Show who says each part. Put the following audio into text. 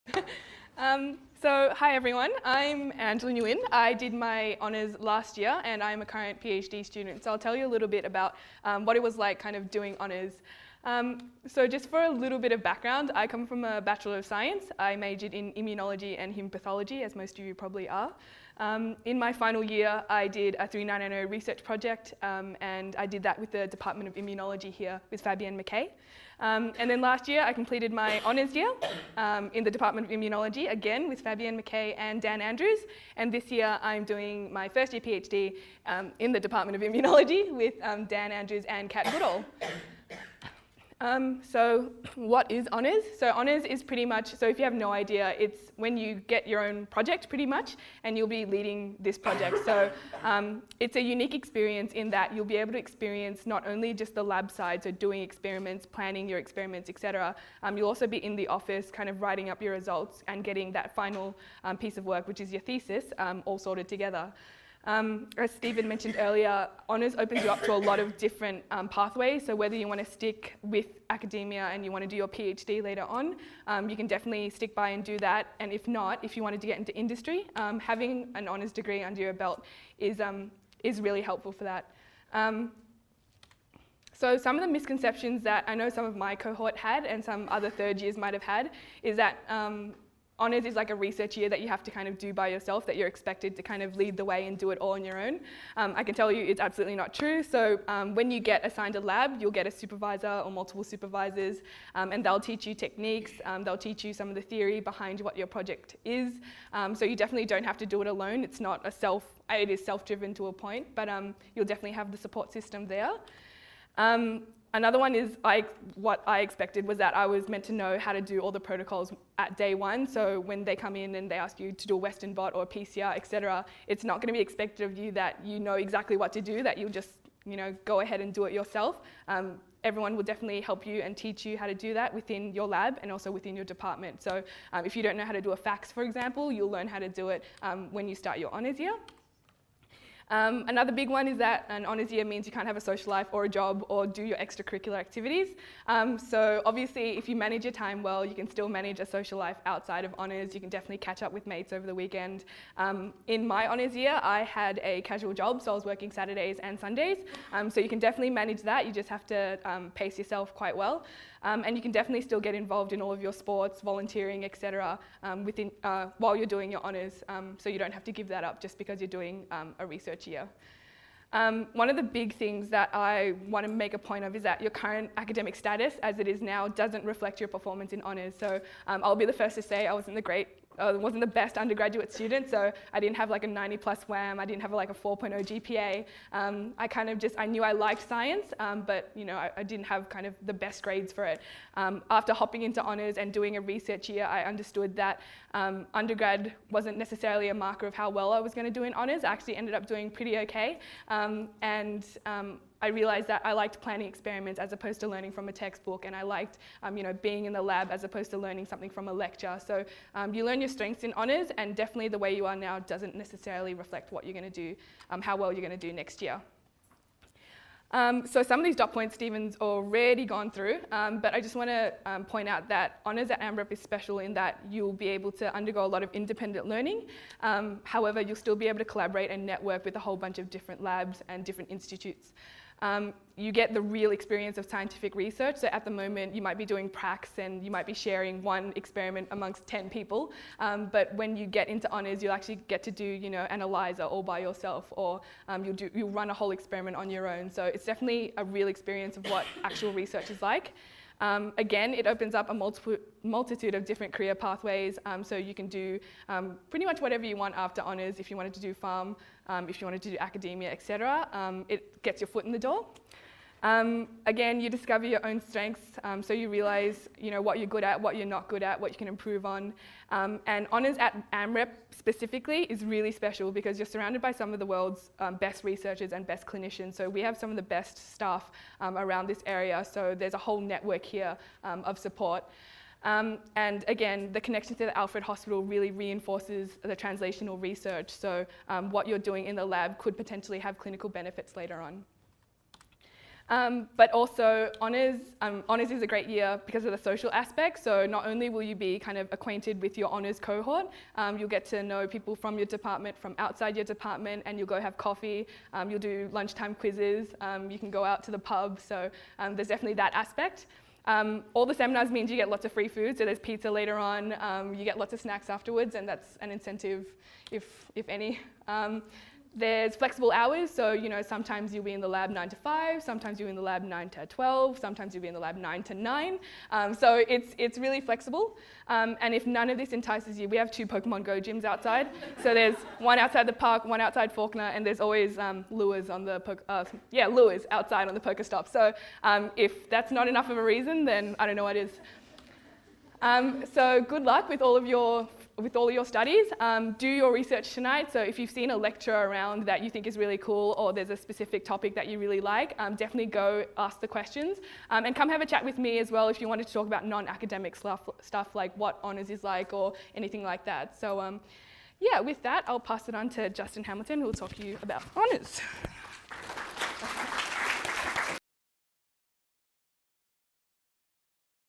Speaker 1: Hi everyone, I'm Angela Nguyen. I did my honours last year and I'm a current PhD student. So I'll tell you a little bit about what it was like kind of doing honours. So just for a little bit of background, I come from a Bachelor of Science. I majored in Immunology and Human Pathology, as most of you probably are. In my final year, I did a 3990 research project, and I did that with the Department of Immunology here with Fabienne McKay. And then last year, I completed my honours year in the Department of Immunology, again with Fabienne McKay and Dan Andrews. And this year, I'm doing my first year PhD in the Department of Immunology with Dan Andrews and Kat Goodall. So what is honours? So honours is pretty much, so if you have no idea, it's when you get your own project pretty much, and you'll be leading this project. So it's a unique experience in that you'll be able to experience not only just the lab side, so doing experiments, planning your experiments, etc. You'll also be in the office kind of writing up your results and getting that final piece of work, which is your thesis, all sorted together. As Stephen mentioned earlier, honours opens you up to a lot of different pathways. So whether you want to stick with academia and you want to do your PhD later on, you can definitely stick by and do that. And if not, if you wanted to get into industry, having an honours degree under your belt is really helpful for that. So some of the misconceptions that I know some of my cohort had and some other third years might have had is that honours is like a research year that you have to kind of do by yourself, that you're expected to kind of lead the way and do it all on your own. I can tell you it's absolutely not true. So when you get assigned a lab, you'll get a supervisor or multiple supervisors, and they'll teach you techniques, they'll teach you some of the theory behind what your project is. So you definitely don't have to do it alone. It's not it is self-driven to a point, but you'll definitely have the support system there. Another one is what I expected was that I was meant to know how to do all the protocols at day one. So when they come in and they ask you to do a Western blot or a PCR, etc., it's not going to be expected of you that you know exactly what to do, that you'll just go ahead and do it yourself. Everyone will definitely help you and teach you how to do that within your lab and also within your department. So if you don't know how to do a fax, for example, you'll learn how to do it when you start your honours year. Another big one is that an honours year means you can't have a social life or a job or do your extracurricular activities. So obviously if you manage your time well, you can still manage a social life outside of honours. You can definitely catch up with mates over the weekend. In my honours year, I had a casual job, so I was working Saturdays and Sundays. So you can definitely manage that. You just have to pace yourself quite well. And you can definitely still get involved in all of your sports, volunteering, etc. While you're doing your honours, so you don't have to give that up just because you're doing a research year. One of the big things that I want to make a point of is that your current academic status, as it is now, doesn't reflect your performance in honours. So I'll be the first to say I wasn't the best undergraduate student, so I didn't have like a 90 plus WAM, I didn't have like a 4.0 GPA. I knew I liked science, but I didn't have kind of the best grades for it. After hopping into honours and doing a research year, I understood that undergrad wasn't necessarily a marker of how well I was going to do in honours. I actually ended up doing pretty okay, I realised that I liked planning experiments as opposed to learning from a textbook, and I liked being in the lab as opposed to learning something from a lecture. So you learn your strengths in honours, and definitely the way you are now doesn't necessarily reflect what you're going to do, how well you're going to do next year. So some of these dot points Stephen's already gone through, but I just want to point out that honours at AMREP is special in that you'll be able to undergo a lot of independent learning. However, you'll still be able to collaborate and network with a whole bunch of different labs and different institutes. You get the real experience of scientific research. So at the moment, you might be doing pracs and you might be sharing one experiment amongst 10 people. But when you get into honours, you'll actually get to do, an ELISA all by yourself, or you'll run a whole experiment on your own. So it's definitely a real experience of what actual research is like. Again, it opens up a multitude of different career pathways, so you can do pretty much whatever you want after honours. If you wanted to do pharm, if you wanted to do academia, etc. It gets your foot in the door. Again, you discover your own strengths, so you realise what you're good at, what you're not good at, what you can improve on. And honours at AMREP specifically is really special because you're surrounded by some of the world's best researchers and best clinicians. So we have some of the best staff around this area, so there's a whole network here of support. And again, the connection to the Alfred Hospital really reinforces the translational research, so what you're doing in the lab could potentially have clinical benefits later on. But also honours is a great year because of the social aspect. So not only will you be kind of acquainted with your honours cohort, you'll get to know people from your department, from outside your department, and you'll go have coffee, you'll do lunchtime quizzes, you can go out to the pub, so there's definitely that aspect. All the seminars means you get lots of free food, so there's pizza later on, you get lots of snacks afterwards, and that's an incentive, if any. There's flexible hours, so sometimes you'll be in the lab 9 to 5, sometimes you'll be in the lab 9 to 12, sometimes you'll be in the lab 9 to 9. So it's really flexible. And if none of this entices you, we have 2 Pokemon Go gyms outside. So there's one outside the park, one outside Faulkner, and there's always lures on the lures outside on the Pokestop. So if that's not enough of a reason, then I don't know what is. So good luck with all of your studies. Do your research tonight. So if you've seen a lecture around that you think is really cool, or there's a specific topic that you really like, definitely go ask the questions. And come have a chat with me as well if you wanted to talk about non-academic stuff like what honours is like or anything like that. So yeah, with that, I'll pass it on to Justin Hamilton, who will talk to you about honours.